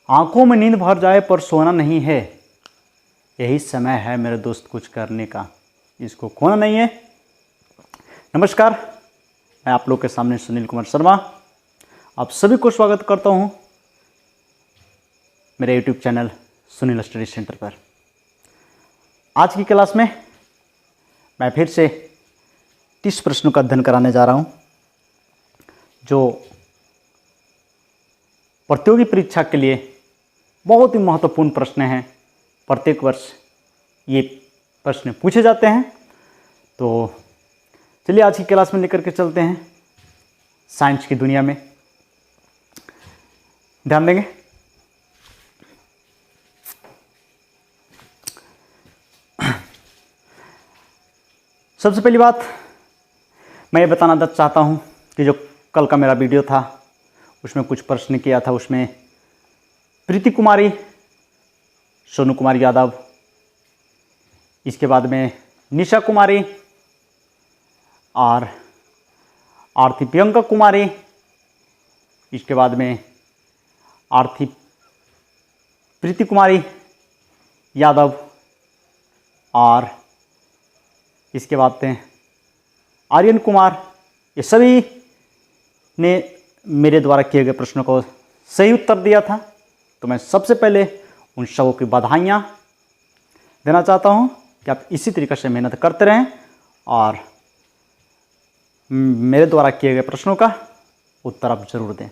आंखों में नींद भर जाए पर सोना नहीं है, यही समय है मेरे दोस्त कुछ करने का, इसको खोना नहीं है। नमस्कार, मैं आप लोग के सामने सुनील कुमार शर्मा आप सभी को स्वागत करता हूं मेरे YouTube channel Sunil study centre पर। आज की क्लास में मैं फिर से 30 प्रश्नों का अध्ययन कराने जा रहा हूं, जो प्रतियोगी परीक्षा के लिए बहुत ही महत्वपूर्ण प्रश्न हैं। प्रत्येक वर्ष ये प्रश्न पूछे जाते हैं। तो चलिए आज की क्लास में लेकर के चलते हैं साइंस की दुनिया में। ध्यान देंगे। सबसे पहली बात मैं ये बताना चाहता हूँ कि जो कल का मेरा वीडियो था उसमें कुछ प्रश्न किया था। उसमें प्रीति कुमारी, सोनू कुमार यादव, इसके बाद में निशा कुमारी और आरती प्रियंका कुमारी, इसके बाद में आरती प्रीति कुमारी यादव और इसके बाद में आर्यन कुमार, ये सभी ने मेरे द्वारा किए गए प्रश्नों को सही उत्तर दिया था। तो मैं सबसे पहले उन सबों की बधाइयाँ देना चाहता हूँ कि आप इसी तरीके से मेहनत करते रहें और मेरे द्वारा किए गए प्रश्नों का उत्तर आप जरूर दें।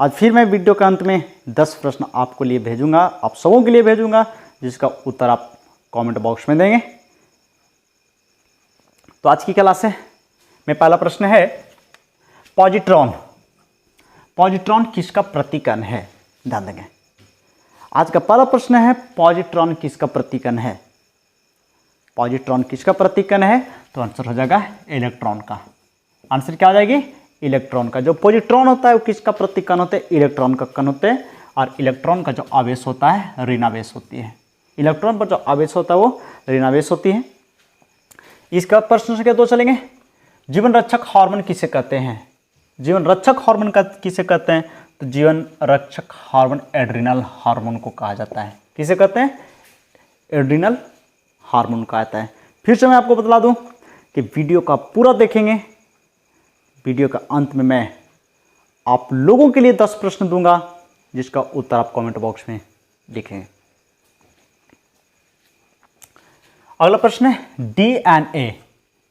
आज फिर मैं वीडियो के अंत में 10 प्रश्न आपको लिए भेजूंगा, आप सबों के लिए भेजूंगा, जिसका उत्तर आप कमेंट बॉक्स में देंगे। तो आज की क्लास में पहला प्रश्न है, पॉजिट्रॉन। पॉजिट्रॉन किसका प्रतीकन है? ध्यान देंगे। आज का पहला प्रश्न है, पॉजिट्रॉन किसका प्रतीकन है? पॉजिट्रॉन किसका प्रतीकन है? तो आंसर हो जाएगा इलेक्ट्रॉन का। आंसर क्या आ जाएगी? इलेक्ट्रॉन का। जो पॉजिट्रॉन होता है वो किसका प्रतीकन होता है? इलेक्ट्रॉन का कण होते हैं। और इलेक्ट्रॉन का जो आवेश होता है ऋणावेश होती है। इलेक्ट्रॉन पर जो आवेश होता है वो ऋणावेश होती है। इसका प्रश्न संख्या 2 चलेंगे। जीवन रक्षक हार्मोन किसे कहते हैं? जीवन रक्षक हार्मोन का किसे कहते हैं? तो जीवन रक्षक हार्मोन एड्रिनल हार्मोन को कहा जाता है। किसे कहते हैं? एड्रिनल हार्मोन कहा जाता है। फिर से मैं आपको बता दूं कि वीडियो का पूरा देखेंगे। वीडियो का अंत में मैं आप लोगों के लिए 10 प्रश्न दूंगा, जिसका उत्तर आप कमेंट बॉक्स में लिखेंगे। अगला प्रश्न है डीएनए।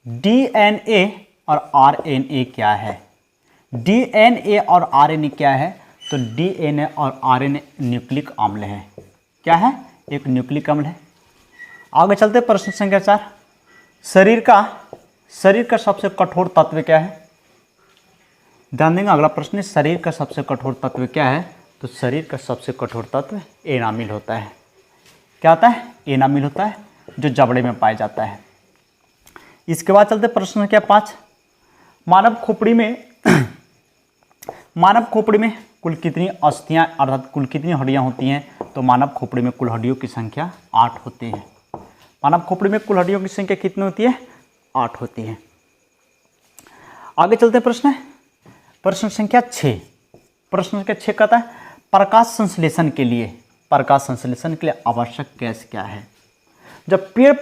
डीएनए और आरएनए क्या है? डीएनए और आरएनए क्या है? तो डीएनए और आरएनए न्यूक्लिक अम्ल है। क्या है? एक न्यूक्लिक अम्ल है। आगे चलते प्रश्न संख्या 4। शरीर का सबसे कठोर तत्व क्या है? ध्यान देंगे। अगला प्रश्न है, शरीर का सबसे कठोर तत्व क्या है? तो शरीर का सबसे कठोर तत्व एनामिल होता है। क्या होता है? एनामिल होता है, जो जबड़े में पाया जाता है। इसके बाद चलते प्रश्न संख्या 5। मानव खोपड़ी में कुल कितनी अस्थियां अर्थात कुल कितनी हड्डियां होती हैं? तो मानव खोपड़ी में कुल हड्डियों की संख्या 8 होती है। मानव खोपड़ी में कुल हड्डियों की संख्या कितनी होती है? 8 होती है। आगे चलते प्रश्न संख्या 6। प्रश्न संख्या 6 कहता है, प्रकाश संश्लेषण के लिए आवश्यक गैस क्या है? जब पेड़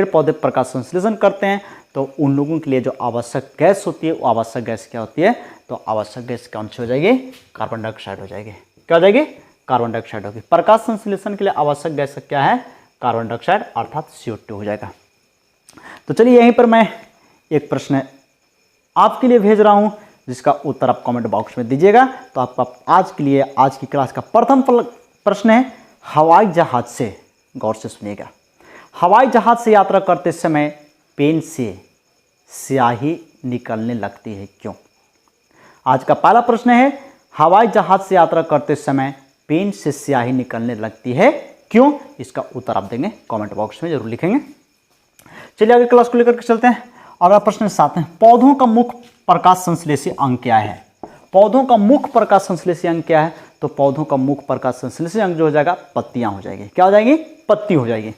पौधे प्रकाश संश्लेषण करते हैं तो उन लोगों के लिए जो आवश्यक गैस होती है वो आवश्यक गैस क्या होती है? तो आवश्यक गैस कौन सी हो जाएगी? कार्बन डाइऑक्साइड हो जाएगी। क्या हो जाएगी? कार्बन डाइऑक्साइड होगी। प्रकाश संश्लेषण के लिए आवश्यक गैस क्या है? कार्बन डाइऑक्साइड अर्थात CO2 हो जाएगा। तो चलिए यहीं पर मैं एक प्रश्न आपके लिए भेज रहा हूं, जिसका उत्तर आप कमेंट बॉक्स में दीजिएगा। तो आपका आज के लिए आज की क्लास का प्रथम प्रश्न है, हवाई जहाज से, गौर से सुनिएगा, हवाई जहाज से यात्रा करते समय पेन से स्याही निकलने लगती है, क्यों? आज का पहला प्रश्न है, हवाई जहाज से यात्रा करते समय पेन से स्याही निकलने लगती है, क्यों? इसका उत्तर आप देंगे कमेंट बॉक्स में जरूर लिखेंगे। चलिए आगे क्लास को लेकर के चलते हैं। अगला प्रश्न 7 है, पौधों का मुख्य प्रकाश संश्लेषी अंग क्या है? पौधों का मुख्य प्रकाश संश्लेषी अंग क्या है? तो पौधों का मुख्य प्रकाश संश्लेषी अंग जो हो जाएगा, पत्तियां हो जाएगी। क्या हो जाएगी? पत्ती हो जाएगी।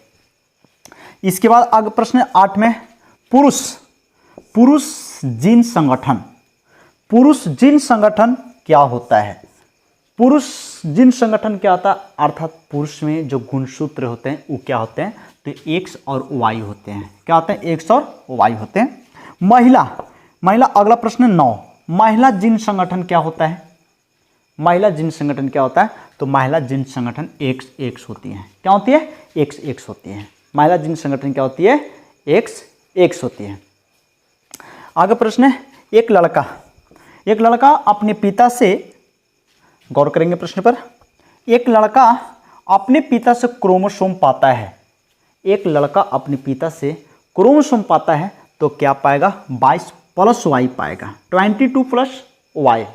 इसके बाद आगे प्रश्न 8 में, पुरुष जीन संगठन क्या होता है? पुरुष जिन संगठन क्या होता है, अर्थात पुरुष में जो गुणसूत्र होते हैं वो क्या होते हैं, तो एक्स और वाई होते हैं। क्या होते हैं, एक्स और वाई होते हैं। महिला, महिला अगला प्रश्न 9, महिला जिन संगठन क्या होता है, महिला जिन संगठन क्या होता है, तो महिला जिन संगठन एक्स एक्स होती है। क्या होती है, एक्स एक्स होती है। महिला जिन संगठन क्या होती है, एक्स एक्स होती है। आगे प्रश्न है, एक लड़का अपने पिता से, गौर करेंगे प्रश्न पर, एक लड़का अपने पिता से क्रोमोसोम पाता है, एक लड़का अपने पिता से क्रोमोसोम पाता है तो क्या पाएगा, 22 प्लस वाई पाएगा, 22 प्लस वाई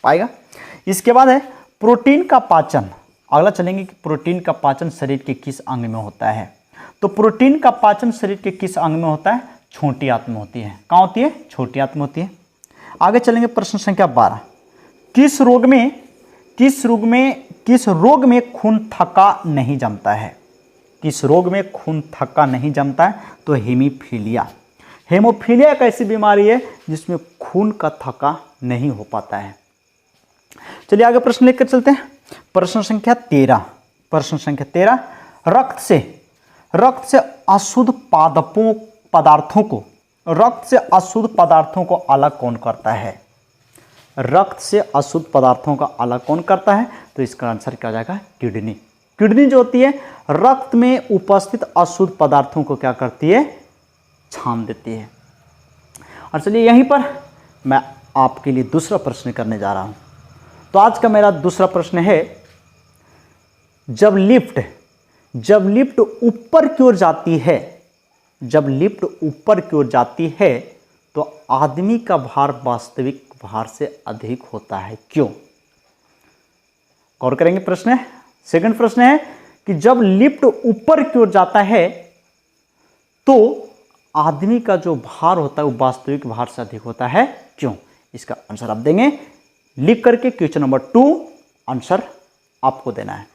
पाएगा। इसके बाद है प्रोटीन का पाचन। अगला चलेंगे कि प्रोटीन का पाचन शरीर के किस अंग में होता है, तो प्रोटीन का पाचन शरीर के किस अंग में होता है, छोटी आंत में होती है। कहाँ होती है, छोटी आंत में होती है। आगे चलेंगे प्रश्न संख्या 12, किस रोग में खून थक्का नहीं जमता है, किस रोग में खून थक्का नहीं जमता है, तो हेमीफीलिया। हेमोफीलिया एक ऐसी बीमारी है जिसमें खून का थक्का नहीं हो पाता है। चलिए आगे प्रश्न लेकर चलते हैं। प्रश्न संख्या 13, रक्त से अशुद्ध पदार्थों को अलग कौन करता है, रक्त से अशुद्ध पदार्थों का अलग कौन करता है, तो इसका आंसर क्या हो जाएगा, किडनी। किडनी जो होती है रक्त में उपस्थित अशुद्ध पदार्थों को क्या करती है, छान देती है। और चलिए यहीं पर मैं आपके लिए दूसरा प्रश्न करने जा रहा हूं। तो आज का मेरा दूसरा प्रश्न है, जब लिफ्ट ऊपर की ओर जाती है, तो आदमी का भार वास्तविक भार से अधिक होता है, क्यों? गौर करेंगे प्रश्न है। सेकंड प्रश्न है कि जब लिफ्ट ऊपर की ओर जाता है तो आदमी का जो भार होता है वो वास्तविक भार से अधिक होता है, क्यों? इसका आंसर आप देंगे लिख करके। क्वेश्चन नंबर 2 आंसर आपको देना है,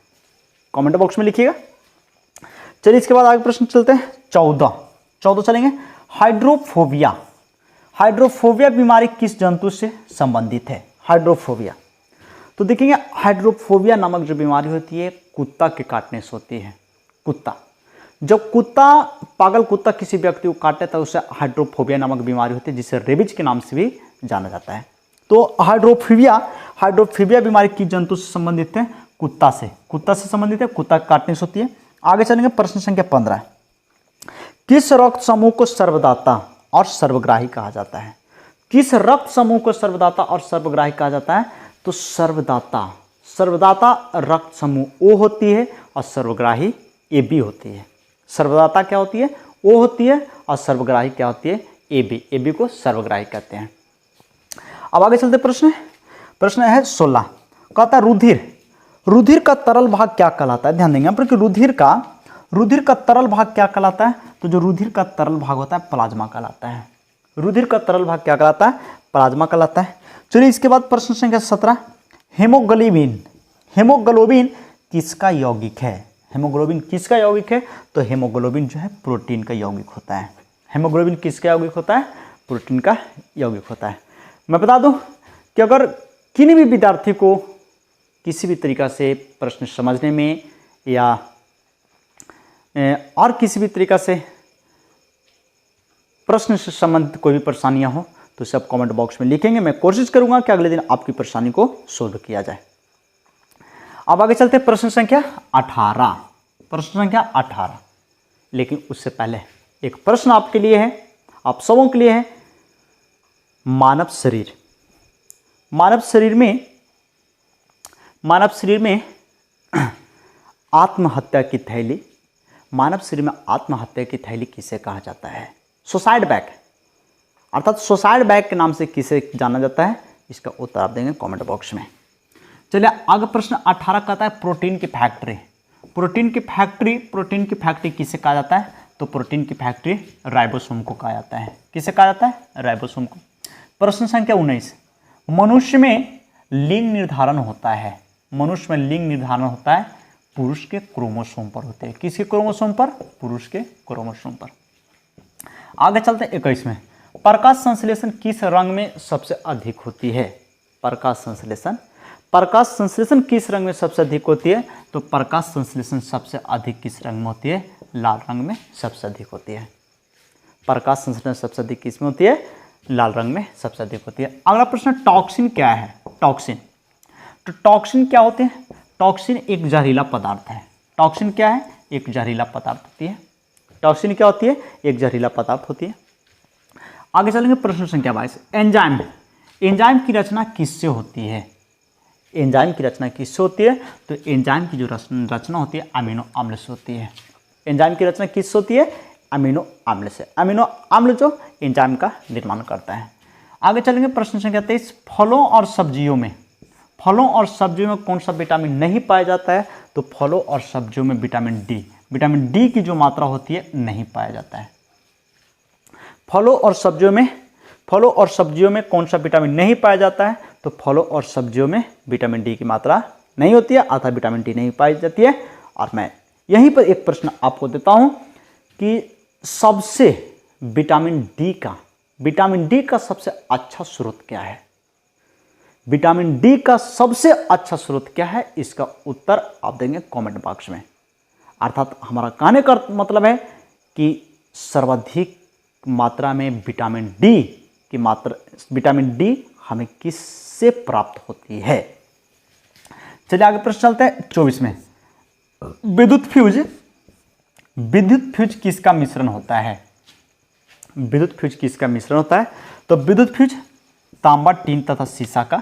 कमेंट बॉक्स में लिखिएगा। चलिए इसके बाद आगे प्रश्न चलते हैं। 14 चलेंगे। हाइड्रोफोबिया बीमारी किस जंतु से संबंधित है, हाइड्रोफोबिया? तो देखेंगे हाइड्रोफोबिया नामक जो बीमारी होती है कुत्ता के काटने से होती है। जब पागल कुत्ता किसी व्यक्ति को काटता है तो उसे हाइड्रोफोबिया नामक बीमारी होती है, जिसे रेबीज के नाम से भी जाना जाता है। तो हाइड्रोफोबिया बीमारी किस जंतु से संबंधित है, कुत्ता से संबंधित है, कुत्ता काटने से होती है। आगे चलेंगे प्रश्न संख्या 15, किस रक्त समूह को सर्वदाता और सर्वग्राही कहा जाता है? किस रक्त समूह को सर्वदाता और सर्वग्राही कहा जाता है? तो सर्वदाता रक्त समूह ओ होती है और सर्वग्राही ए बी होती है। सर्वदाता क्या होती है, ओ होती है, और सर्वग्राही क्या होती है, ए बी को सर्वग्राही कहते हैं। अब आगे चलते प्रश्न है 16, कहता है रुधिर का तरल भाग क्या कहलाता है? ध्यान देंगे यहाँ पर कि रुधिर का तरल भाग क्या कहलाता है? तो जो रुधिर का तरल भाग होता है प्लाज्मा कहलाता है। रुधिर का तरल भाग क्या कहलाता है, प्लाज्मा कहलाता है। चलिए इसके बाद प्रश्न संख्या 17, हेमोग्लोबिन किसका यौगिक है? हेमोग्लोबिन किसका यौगिक है? तो हेमोग्लोबिन जो है प्रोटीन का यौगिक होता है। हेमोग्लोबिन किसका यौगिक होता है? प्रोटीन का यौगिक होता है। मैं बता दूं कि अगर किसी भी विद्यार्थी को किसी भी तरीका से प्रश्न समझने में या और किसी भी तरीका से प्रश्न से संबंधित कोई भी परेशानियां हो तो सब कमेंट बॉक्स में लिखेंगे। मैं कोशिश करूंगा कि अगले दिन आपकी परेशानी को सोल्व किया जाए। अब आगे चलते हैं प्रश्न संख्या 18। लेकिन उससे पहले एक प्रश्न आपके लिए है, आप सबों के लिए है। मानव शरीर में आत्महत्या की थैली, मानव शरीर में आत्महत्या की थैली किसे कहा जाता है? सुसाइड बैग, अर्थात सुसाइड बैग के नाम से किसे जाना जाता है? इसका उत्तर आप देंगे कमेंट बॉक्स में। चलिए आगे प्रश्न 18 कहता है प्रोटीन की फैक्ट्री किसे कहा जाता है? तो प्रोटीन की फैक्ट्री राइबोसोम को कहा जाता है। किसे कहा जाता है? राइबोसोम को। प्रश्न संख्या 19, मनुष्य में लिंग निर्धारण होता है। मनुष्य में लिंग निर्धारण होता है पुरुष के क्रोमोसोम पर होते हैं। किसके क्रोमोसोम पर? पुरुष के क्रोमोसोम पर। आगे चलते हैं 21 में, प्रकाश संश्लेषण किस रंग में सबसे अधिक होती है? प्रकाश प्रकाश संश्लेषण किस रंग में सबसे अधिक होती है? तो प्रकाश संश्लेषण सबसे अधिक किस रंग में होती है? लाल रंग में सबसे अधिक होती है। प्रकाश संश्लेषण सबसे अधिक किस में होती है? लाल रंग में सबसे अधिक होती है। अगला प्रश्न, टॉक्सिन क्या है? टॉक्सिन, तो टॉक्सिन क्या होते हैं? टॉक्सिन एक जहरीला पदार्थ है। टॉक्सिन क्या है? एक जहरीला पदार्थ होती है। टॉक्सिन क्या होती है? एक जहरीला पदार्थ होती है। आगे चलेंगे प्रश्न संख्या 22, एंजाइम। एंजाइम की रचना किससे होती है? एंजाइम की रचना किससे होती है? तो एंजाइम की जो रचना होती है अमीनो अम्ल से होती है। एंजाइम की रचना किससे होती है? अमीनो अम्ल से। अमीनो अम्ल जो एंजाइम का निर्माण करता है। आगे चलेंगे प्रश्न संख्या 23, फलों और सब्जियों में, फलों और सब्जियों में कौन सा विटामिन नहीं पाया जाता है? तो फलों और सब्जियों में विटामिन डी, विटामिन डी की जो मात्रा होती है नहीं पाया जाता है। फलों और सब्जियों में कौन सा विटामिन नहीं पाया जाता है? तो फलों और सब्जियों में विटामिन डी की मात्रा नहीं होती है, अर्थात विटामिन डी नहीं पाई जाती है। और मैं यहीं पर एक प्रश्न आपको देता हूं कि सबसे विटामिन डी का सबसे अच्छा स्रोत क्या है? विटामिन डी का सबसे अच्छा स्रोत क्या है? इसका उत्तर आप देंगे कमेंट बॉक्स में। अर्थात हमारा कहने का मतलब है कि सर्वाधिक मात्रा में विटामिन डी हमें किससे प्राप्त होती है? चलिए आगे प्रश्न चलते हैं 24 में, विद्युत फ्यूज किसका मिश्रण होता है? विद्युत फ्यूज किसका मिश्रण होता है? तो विद्युत फ्यूज तांबा, टीन तथा शीशा का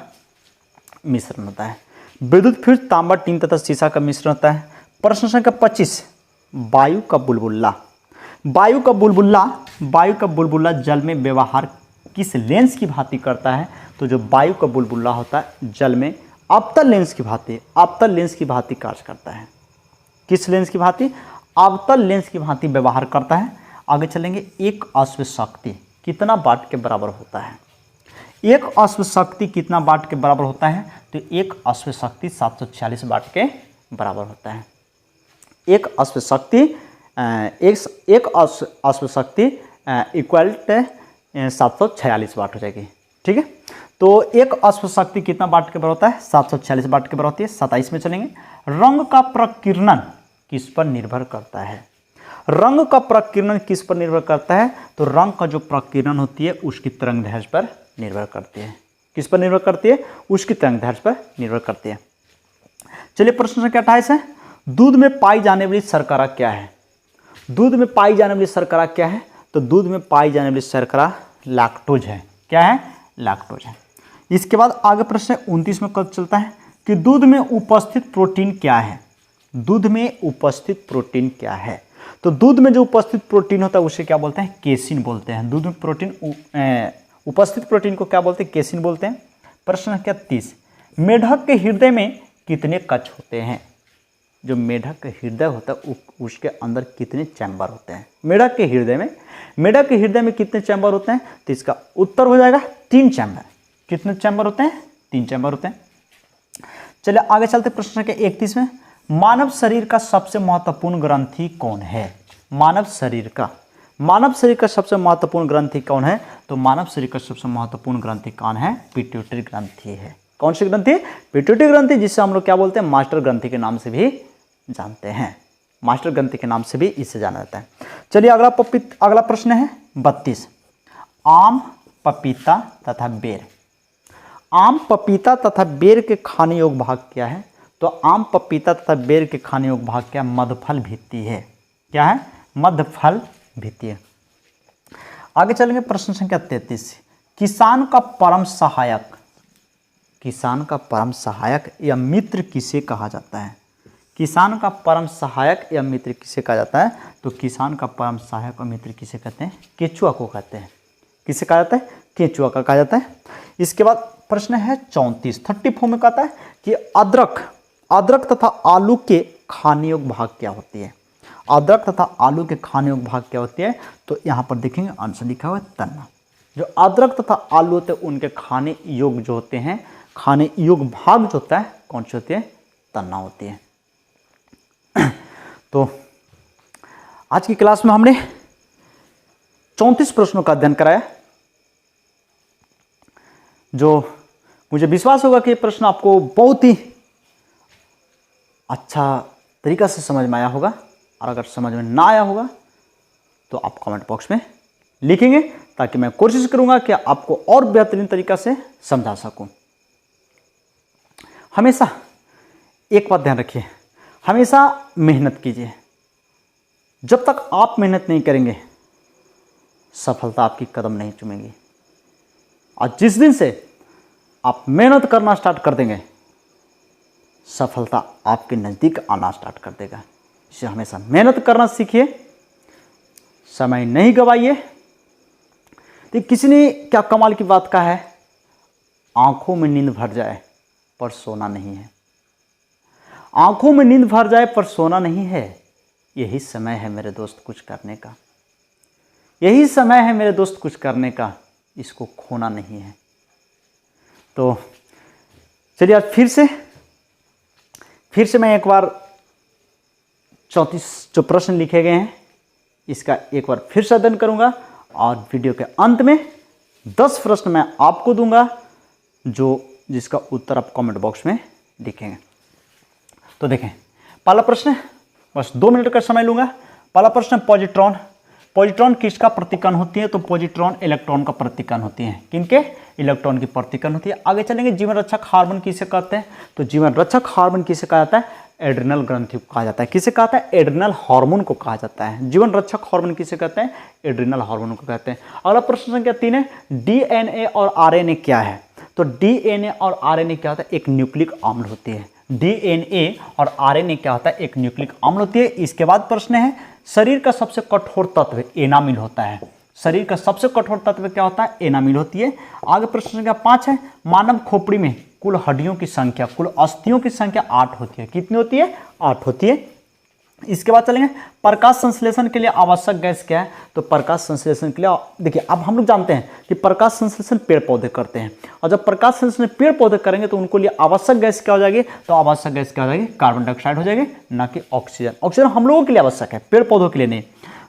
मिश्रण होता है। विद्युत फ्यूज तांबा, टीन तथा शीशा का मिश्रण होता है। प्रश्न संख्या 25, वायु का बुलबुला। वायु का बुलबुला जल में व्यवहार किस लेंस की भांति करता है? तो जो वायु का बुलबुला होता है जल में अवतल लेंस की भांति कार्य करता है। किस लेंस की भांति? अवतल लेंस की भांति व्यवहार करता है। आगे चलेंगे, एक अश्व शक्ति कितना वाट के बराबर होता है? एक अश्व शक्ति कितना वाट के बराबर होता है? तो एक अश्व शक्ति 746 वाट के बराबर होता है। एक अश्व शक्ति इक्वल 746 वाट हो जाएगी। ठीक है, तो एक अश्व शक्ति कितना वाट के बराबर होता है? 746 वाट के बराबर होती है। 27 में चलेंगे, रंग का प्रकीर्णन किस पर निर्भर करता है? रंग का प्रकीर्णन किस पर निर्भर करता है? तो रंग का जो प्रकीर्णन होती है उसकी तरंगदैर्घ्य पर निर्भर करती है। किस पर निर्भर करती है? उसकी तरंगदैर्घ्य पर निर्भर करती है। चलिए प्रश्न संख्या 28 है, दूध में पाई जाने वाली शर्करा क्या है? दूध में पाई जाने वाली शर्करा क्या है? तो दूध में पाई जाने वाली शर्करा लैक्टोज है। क्या है? लैक्टोज है। इसके बाद आगे प्रश्न 29 में कब चलता है कि दूध में उपस्थित प्रोटीन क्या है? दूध में उपस्थित प्रोटीन क्या है? तो दूध में जो उपस्थित प्रोटीन होता है उसे क्या बोलते हैं? केसिन बोलते हैं। दूध में उपस्थित प्रोटीन को क्या बोलते हैं? केसिन बोलते हैं। प्रश्न संख्या 30, मेढक के हृदय में कितने कक्ष होते हैं? जो मेढक का हृदय होता है उसके अंदर कितने चैम्बर होते हैं? मेढक के हृदय में कितने चैम्बर होते हैं? तो इसका उत्तर हो जाएगा 3 चैम्बर। कितने चैम्बर होते हैं? 3 चैम्बर होते हैं। चलिए आगे चलते प्रश्न संख्या 31 में, मानव शरीर का सबसे महत्वपूर्ण ग्रंथि कौन है? मानव शरीर का सबसे महत्वपूर्ण ग्रंथि कौन है? तो मानव शरीर का सबसे महत्वपूर्ण ग्रंथि कौन है? पिट्यूटरी ग्रंथि है। कौन सी ग्रंथि? पिट्यूटरी ग्रंथि, जिसे हम लोग क्या बोलते हैं? मास्टर ग्रंथि के नाम से भी जानते हैं। मास्टर ग्रंथि के नाम से भी इसे जाना जाता है। चलिए अगला प्रश्न है 32, आम, पपीता तथा बेर। आम, पपीता तथा बेर के खाने योग्य भाग क्या है? तो आम, पपीता तथा बेर के खाने योग्य भाग क्या? मध्यफल भित्ति है। क्या है? मध्यफल भित्ति है। आगे चलेंगे प्रश्न संख्या 33, किसान का परम सहायक या मित्र किसे कहा जाता है? किसान का परम सहायक या मित्र किसे कहा जाता है? तो किसान का परम सहायक और मित्र किसे कहते हैं? केचुआ को कहते हैं। किसे कहा जाता है? केचुआ का कहा जाता है। इसके बाद प्रश्न है 34 में कहता है कि अदरक तथा आलू के खाने योग्य भाग क्या होती है? अदरक तथा आलू के खाने योग्य भाग क्या होती है? तो यहाँ पर देखेंगे आंसर लिखा हुआ है तना। जो अदरक तथा आलू होते हैं उनके खाने योग्य जो होते हैं, खाने योग्य भाग जो होता है कौन सी होती है? तना होती है। तो आज की क्लास में हमने 34 प्रश्नों का अध्ययन कराया। जो मुझे विश्वास होगा कि ये प्रश्न आपको बहुत ही अच्छा तरीका से समझ में आया होगा, और अगर समझ में ना आया होगा तो आप कमेंट बॉक्स में लिखेंगे, ताकि मैं कोशिश करूंगा कि आपको और बेहतरीन तरीका से समझा सकूं। हमेशा एक बात ध्यान रखिए, हमेशा मेहनत कीजिए। जब तक आप मेहनत नहीं करेंगे सफलता आपकी कदम नहीं चूमेगी, और जिस दिन से आप मेहनत करना स्टार्ट कर देंगे सफलता आपके नज़दीक आना स्टार्ट कर देगा। इससे हमेशा मेहनत करना सीखिए, समय नहीं गवाइए। तो किसी ने क्या कमाल की बात कहा है, आंखों में नींद भर जाए पर सोना नहीं है। आंखों में नींद भर जाए पर सोना नहीं है, यही समय है मेरे दोस्त कुछ करने का। यही समय है मेरे दोस्त कुछ करने का, इसको खोना नहीं है। तो चलिए आज फिर से मैं एक बार 34 जो प्रश्न लिखे गए हैं इसका एक बार फिर से अध्ययन करूंगा, और वीडियो के अंत में 10 प्रश्न मैं आपको दूंगा जिसका उत्तर आप कमेंट बॉक्स में लिखेंगे। तो देखें, पहला प्रश्न, बस 2 मिनट का समय लूंगा। पहला प्रश्न, पॉजिट्रॉन। पॉजिट्रॉन किसका प्रतिकण होती है? तो पॉजिट्रॉन इलेक्ट्रॉन का प्रतिकण होती है। किनके? इलेक्ट्रॉन की प्रतिकण होती है। आगे चलेंगे, जीवन रक्षक हार्मोन किसे कहते हैं? तो जीवन रक्षक हार्मोन किसे कहा जाता है? एड्रिनल ग्रंथि को कहा जाता है। किसे कहा जाता है? एड्रिनल हार्मोन को कहा जाता है। जीवन रक्षक हार्मोन किसे कहते हैं? एड्रिनल हार्मोन को कहते हैं। अगला प्रश्न संख्या 3 है, डीएनए और आरएनए क्या है? तो डीएनए और आरएनए क्या होता है? एक न्यूक्लिक अम्ल होती है। डीएनए और आरएनए क्या होता है? एक न्यूक्लिक अम्ल होती है। इसके बाद प्रश्न है, शरीर का सबसे कठोर तत्व एनामिल होता है। शरीर का सबसे कठोर तत्व क्या होता है? एनामिल होती है। आगे प्रश्न संख्या 5 है, मानव खोपड़ी में कुल हड्डियों की संख्या, कुल अस्थियों की संख्या 8 होती है। कितनी होती है? 8 होती है। इसके बाद चलेंगे, प्रकाश संश्लेषण के लिए आवश्यक गैस क्या है? तो प्रकाश संश्लेषण के लिए देखिए, अब हम लोग जानते हैं कि प्रकाश संश्लेषण पेड़ पौधे करते हैं, और जब प्रकाश संश्लेषण पेड़ पौधे करेंगे तो उनको लिए आवश्यक गैस क्या हो जाएगी? तो आवश्यक गैस क्या हो जाएगी? कार्बन डाइऑक्साइड हो जाएगी, ना कि ऑक्सीजन। ऑक्सीजन हम लोगों के लिए आवश्यक है, पेड़ पौधों के लिए नहीं।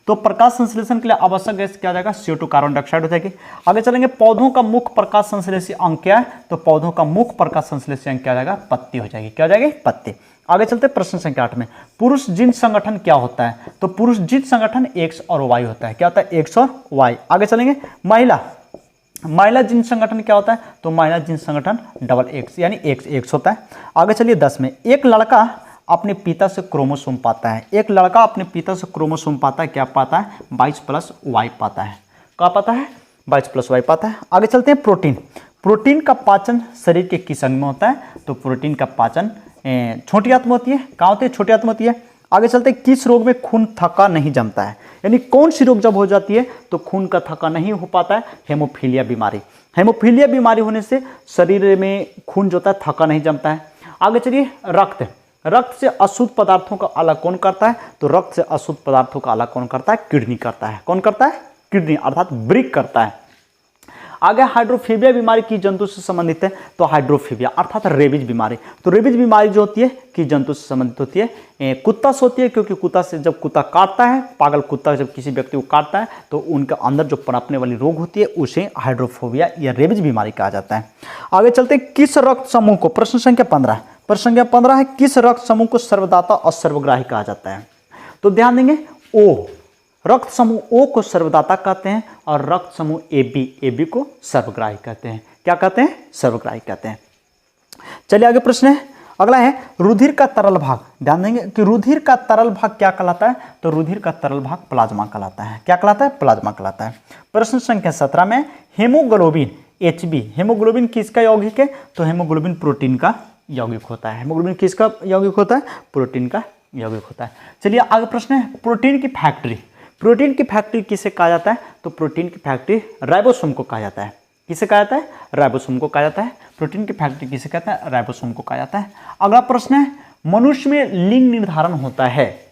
तो प्रकाश संश्लेषण के लिए आवश्यक गैस क्या हो जाएगा? CO2 कार्बन डाइऑक्साइड हो जाएगी। आगे चलेंगे, पौधों का मुख्य प्रकाश संश्लेषी अंग क्या है? तो पौधों का मुख्य प्रकाश संश्लेषी अंग क्या हो जाएगा? पत्ती हो जाएगी। क्या हो जाएगी? पत्ती। आगे चलते प्रश्न संख्या 8 में, पुरुष जीन संगठन क्या होता है? तो पुरुष जीन संगठन X और Y होता है। क्या होता है? X और Y। आगे चलेंगे, महिला जीन संगठन क्या होता है? तो महिला जीन संगठन XX यानी XX होता है। आगे चलिए 10 में, एक लड़का अपने पिता से क्रोमोसोम पाता है। एक लड़का अपने पिता से क्रोमोसोम पाता है, क्या पाता है? 22+Y पाता है। क्या पाता है? 22+Y पाता है। आगे चलते हैं, प्रोटीन। प्रोटीन का पाचन शरीर के किस अंग में होता है? तो प्रोटीन का पाचन छोटी आंत में होती है। कहाँ होती है? छोटी आंत में होती है। आगे चलते हैं, किस रोग में खून थक्का नहीं जमता है? यानी कौन सी रोग जब हो जाती है तो खून का थक्का नहीं हो पाता है? हेमोफीलिया बीमारी। हेमोफीलिया बीमारी होने से शरीर में खून जो होता है थक्का नहीं जमता है। आगे चलिए, रक्त से अशुद्ध पदार्थों का अलग कौन करता है? तो रक्त से अशुद्ध पदार्थों का अलग कौन करता है? किडनी करता है। कौन करता है? किडनी, अर्थात वृक्क करता है। आगे, हाइड्रोफोबिया बीमारी किस जंतु से संबंधित है? तो हाइड्रोफोबिया अर्थात रेबीज बीमारी। तो रेबीज बीमारी जो होती है किस जंतु से संबंधित होती है? कुत्ता से होती है, क्योंकि कुत्ता से जब कुत्ता काटता है, पागल कुत्ता जब किसी व्यक्ति को काटता है तो उनके अंदर जो पनपने वाली रोग होती है उसे हाइड्रोफोबिया या रेबीज बीमारी कहा जाता है। आगे चलते हैं, किस रक्त समूह को, प्रश्न संख्या 15, प्रश्न संख्या 15 है, किस रक्त समूह को सर्वदाता और सर्वग्राही कहा जाता है? तो ध्यान देंगे, O, रक्त समूह O को सर्वदाता कहते हैं, और रक्त समूह AB को सर्वग्राही कहते हैं। क्या कहते हैं? सर्वग्राही कहते हैं। चलिए आगे प्रश्न है, अगला है, रुधिर का तरल भाग। ध्यान देंगे कि रुधिर का तरल भाग क्या कहलाता है? तो रुधिर का तरल भाग प्लाज्मा कहलाता है। क्या कहलाता है? प्लाज्मा कहलाता है। प्रश्न संख्या 17 में, हेमोग्लोबिन HB, हेमोग्लोबिन किसका यौगिक है? तो हेमोग्लोबिन प्रोटीन का यौगिक होता है। हेमोग्लोबिन किसका यौगिक होता है? प्रोटीन का यौगिक होता है। चलिए आगे प्रश्न है, प्रोटीन की फैक्ट्री। प्रोटीन की फैक्ट्री किसे कहा जाता है? तो प्रोटीन की फैक्ट्री राइबोसोम को कहा जाता है। किसे कहा जाता है? राइबोसोम को कहा जाता है। प्रोटीन की फैक्ट्री किसे कहता है? राइबोसोम को कहा जाता है। अगला प्रश्न है, मनुष्य में लिंग निर्धारण होता है।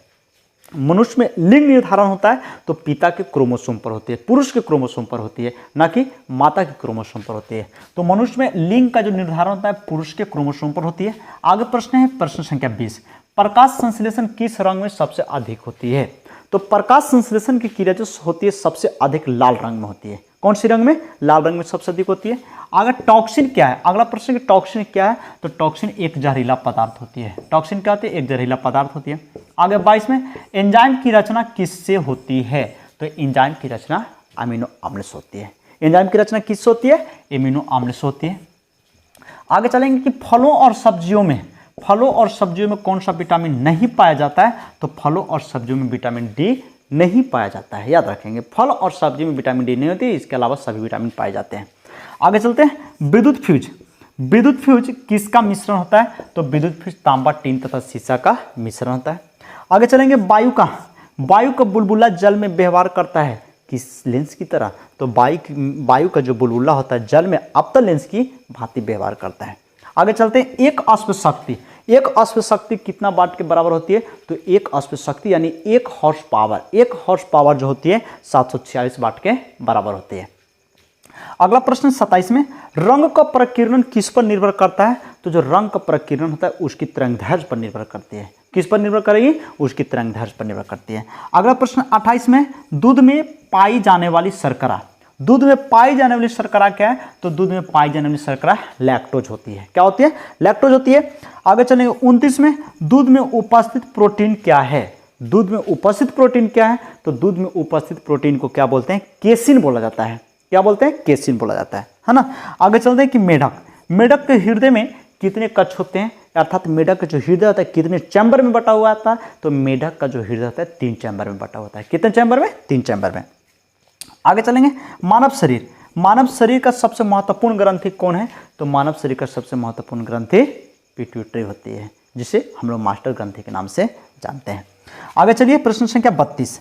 मनुष्य में लिंग निर्धारण होता है तो पिता के क्रोमोसोम पर होती है, पुरुष के क्रोमोसोम पर होती है, ना कि माता के क्रोमोसोम पर होती है। तो मनुष्य में लिंग का जो निर्धारण होता है पुरुष के क्रोमोसोम पर होती है। आगे प्रश्न है, प्रश्न संख्या 20, प्रकाश संश्लेषण किस रंग में सबसे अधिक होती है? तो प्रकाश संश्लेषण की क्रिया जो होती है सबसे अधिक लाल रंग में होती है। कौन सी रंग में? लाल रंग में सबसे अधिक होती है। अगर टॉक्सिन क्या है, अगला प्रश्न कि टॉक्सिन क्या है, तो टॉक्सिन एक जहरीला पदार्थ होती है। टॉक्सिन क्या होती है? एक जहरीला पदार्थ होती है। आगे 22 में एंजाइम की रचना किससे होती है? तो एंजाइम की रचना अमीनो अम्ल से होती है। एंजाइम की रचना किससे होती है? एमिनो अम्ल से होती है। आगे चलेंगे कि फलों और सब्जियों में कौन सा विटामिन नहीं पाया जाता है? तो फलों और सब्जियों में विटामिन डी नहीं पाया जाता है। याद रखेंगे, फल और सब्जी में विटामिन डी नहीं होती, इसके अलावा सभी विटामिन पाए जाते हैं। आगे चलते हैं, विद्युत फ्यूज। विद्युत फ्यूज किसका मिश्रण होता है? तो विद्युत फ्यूज तांबा, टीन तथा शीशा का मिश्रण होता है। आगे चलेंगे, वायु का बुलबुला जल में व्यवहार करता है किस लेंस की तरह? तो वायु का जो बुलबुला होता है जल में अवतल लेंस की भांति व्यवहार करता है। आगे चलते हैं, एक अश्व शक्ति कितना वाट के बराबर होती है? तो एक अश्व शक्ति यानी एक हॉर्स पावर जो होती है 746 वाट के बराबर होती है। अगला प्रश्न 27 में, रंग का प्रकीर्णन किस पर निर्भर करता है? तो जो रंग का प्रकीर्णन होता है उसकी तरंगदैर्घ्य पर निर्भर करती है। किस पर निर्भर करेगी? उसकी तरंगदैर्घ्य पर निर्भर करती है। अगला प्रश्न 28 में, दूध में पाई जाने वाली शर्करा क्या है? तो दूध में पाई जाने वाली शर्करा लैक्टोज होती है। क्या होती है? लैक्टोज होती है। आगे चलेंगे 29 में, दूध में उपस्थित प्रोटीन क्या है? तो दूध में उपस्थित प्रोटीन को क्या बोलते हैं? केसिन बोला जाता है। क्या बोलते हैं? केसिन बोला जाता है ना। आगे चलते हैं कि मेढक के हृदय में कितने कक्ष होते हैं? अर्थात मेढक का जो हृदय होता है कितने चैम्बर में बटा हुआ आता है? तो मेढक का जो हृदय होता है 3 चैम्बर में बटा होता है। कितने चैम्बर में? 3 चैम्बर में। आगे चलेंगे, मानव शरीर का सबसे महत्वपूर्ण ग्रंथि कौन है? तो मानव शरीर का सबसे महत्वपूर्ण ग्रंथि पिट्यूटरी होती है, जिसे हम लोग मास्टर ग्रंथि के नाम से जानते हैं। आगे चलिए, प्रश्न संख्या 32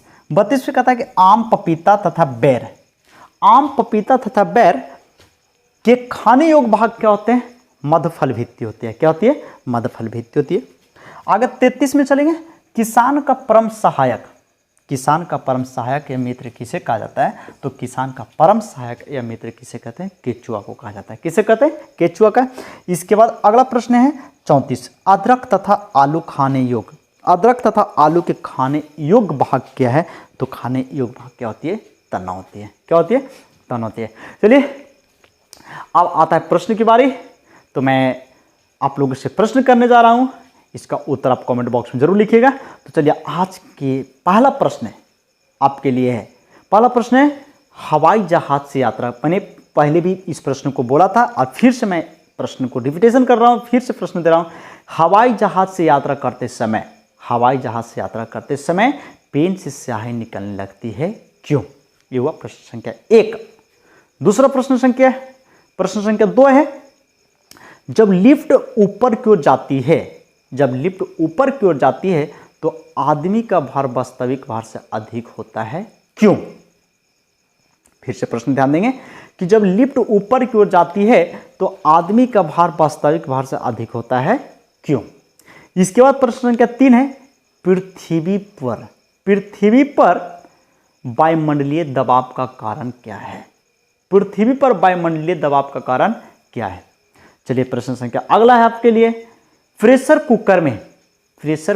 में कहता है कि आम पपीता तथा बेर के खाने योग्य भाग क्या होते हैं? मध्यफल भित्ति होती है। क्या होती है? मध्यफल भित्ति होती है। आगे 33 में चलेंगे, किसान का परम सहायक या मित्र किसे कहा जाता है? तो किसान का परम सहायक या मित्र किसे कहते हैं? केचुआ को कहा जाता है। किसे कहते हैं? केचुआ का। इसके बाद अगला प्रश्न है 34, अदरक तथा आलू के खाने योग्य भाग क्या है? तो खाने योग्य भाग क्या होती है? तना होती है। क्या होती है? तना होती है। चलिए, अब आता है प्रश्न की बारी। तो मैं आप लोगों से प्रश्न करने जा रहा हूं, इसका उत्तर आप कमेंट बॉक्स में जरूर लिखिएगा। तो चलिए, आज के पहला प्रश्न आपके लिए है। पहला प्रश्न है, हवाई जहाज से यात्रा। मैंने पहले भी इस प्रश्न को बोला था और फिर से मैं प्रश्न को रिपीटेशन कर रहा हूं, फिर से प्रश्न दे रहा हूं। हवाई जहाज से यात्रा करते समय पेन से स्याही निकलने लगती है, क्यों? ये हुआ प्रश्न संख्या 1। दूसरा प्रश्न संख्या 2 है, जब लिफ्ट ऊपर की ओर जाती है तो आदमी का भार वास्तविक भार से अधिक होता है, क्यों? फिर से प्रश्न ध्यान देंगे कि जब लिफ्ट ऊपर की ओर जाती है तो आदमी का भार वास्तविक भार से अधिक होता है, क्यों? इसके बाद प्रश्न संख्या 3 है, पृथ्वी पर वायुमंडलीय दबाव का कारण क्या है? पृथ्वी पर वायुमंडलीय दबाव का कारण क्या है? चलिए, प्रश्न संख्या अगला है आपके लिए, प्रेशर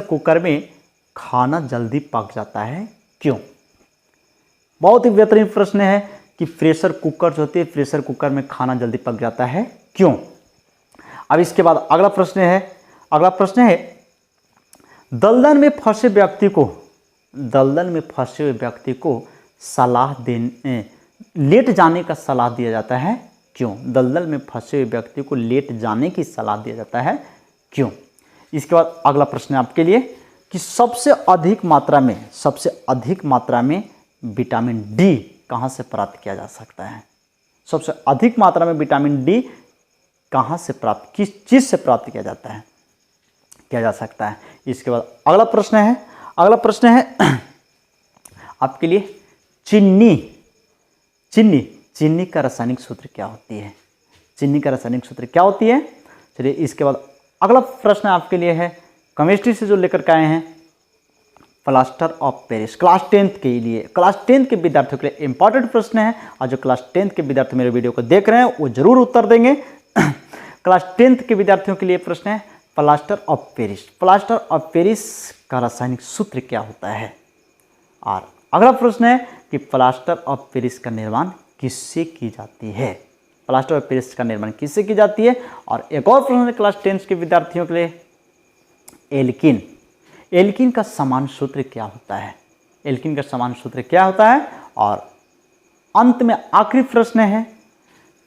कुकर में खाना जल्दी पक जाता है, क्यों? बहुत ही बेहतरीन प्रश्न है कि प्रेशर कुकर जो होती है, प्रेशर कुकर में खाना जल्दी पक जाता है, क्यों? अब इसके बाद अगला प्रश्न है, दलदल में फंसे हुए व्यक्ति को लेट जाने का सलाह दिया जाता है, क्यों? दलदल में फंसे हुए व्यक्ति को लेट जाने की सलाह दिया जाता है, क्यों? इसके बाद अगला प्रश्न है आपके लिए कि सबसे अधिक मात्रा में विटामिन डी कहाँ से प्राप्त किया जा सकता है? सबसे अधिक मात्रा में विटामिन डी कहाँ से प्राप्त, किस चीज़ से प्राप्त किया जा सकता है? इसके बाद अगला प्रश्न है आपके लिए, चीनी का रासायनिक सूत्र क्या होती है? चलिए, इसके बाद अगला प्रश्न आपके लिए है, केमिस्ट्री से जो लेकर के आए हैं, प्लास्टर ऑफ पेरिस। क्लास 10 के विद्यार्थियों के लिए इंपॉर्टेंट प्रश्न है, और जो क्लास 10 के विद्यार्थी मेरे वीडियो को देख रहे हैं वो जरूर उत्तर देंगे। क्लास 10 के विद्यार्थियों के लिए प्रश्न है, प्लास्टर ऑफ पेरिस का रासायनिक सूत्र क्या होता है? और अगला प्रश्न है कि प्लास्टर ऑफ पेरिस का निर्माण किससे की जाती है? प्लास्टर ऑफ पेरिस का निर्माण किससे की जाती है? और एक और प्रश्न है क्लास 10 के विद्यार्थियों के लिए, एल्किन। एल्किन का समान सूत्र क्या होता है? एल्किन का समान सूत्र क्या होता है? और अंत में आखिरी प्रश्न है,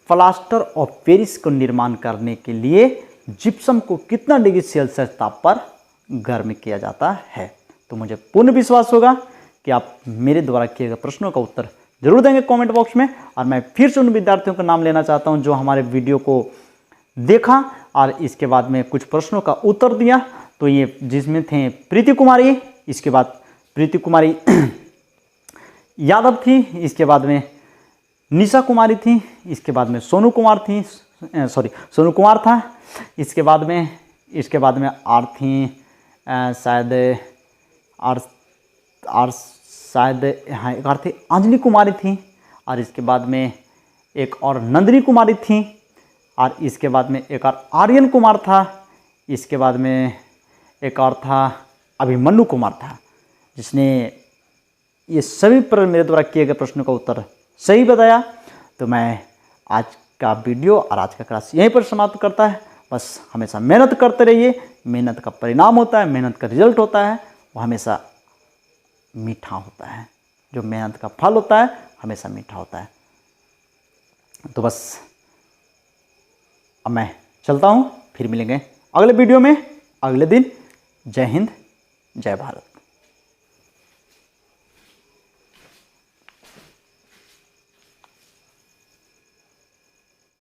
प्लास्टर ऑफ पेरिस को निर्माण करने के लिए जिप्सम को कितना डिग्री सेल्सियस ताप पर गर्म किया जाता है? तो मुझे पूर्ण विश्वास होगा कि आप मेरे द्वारा किए गए प्रश्नों का उत्तर जरूर देंगे कमेंट बॉक्स में। और मैं फिर से उन विद्यार्थियों का नाम लेना चाहता हूं जो हमारे वीडियो को देखा और इसके बाद में कुछ प्रश्नों का उत्तर दिया। तो ये जिसमें थे प्रीति कुमारी, इसके बाद प्रीति कुमारी यादव थी, इसके बाद में निशा कुमारी थी, इसके बाद में सोनू कुमार थी, सोनू कुमार था, इसके बाद में आर थी शायद हाँ एक और थी अंजलि कुमारी थी, और इसके बाद में एक और नंदिनी कुमारी थी, और इसके बाद में एक और आर्यन कुमार था, इसके बाद में एक और था अभिमन्यु कुमार था, जिसने ये सभी पर मेरे द्वारा किए गए प्रश्नों का उत्तर सही बताया। तो मैं आज का वीडियो और आज का क्लास यहीं पर समाप्त करता है। बस हमेशा मेहनत करते रहिए, मेहनत का परिणाम होता है, मेहनत का रिजल्ट होता है, वो हमेशा मीठा होता है। जो मेहनत का फल होता है हमेशा मीठा होता है। तो बस अब मैं चलता हूँ, फिर मिलेंगे अगले वीडियो में अगले दिन। जय हिंद, जय भारत।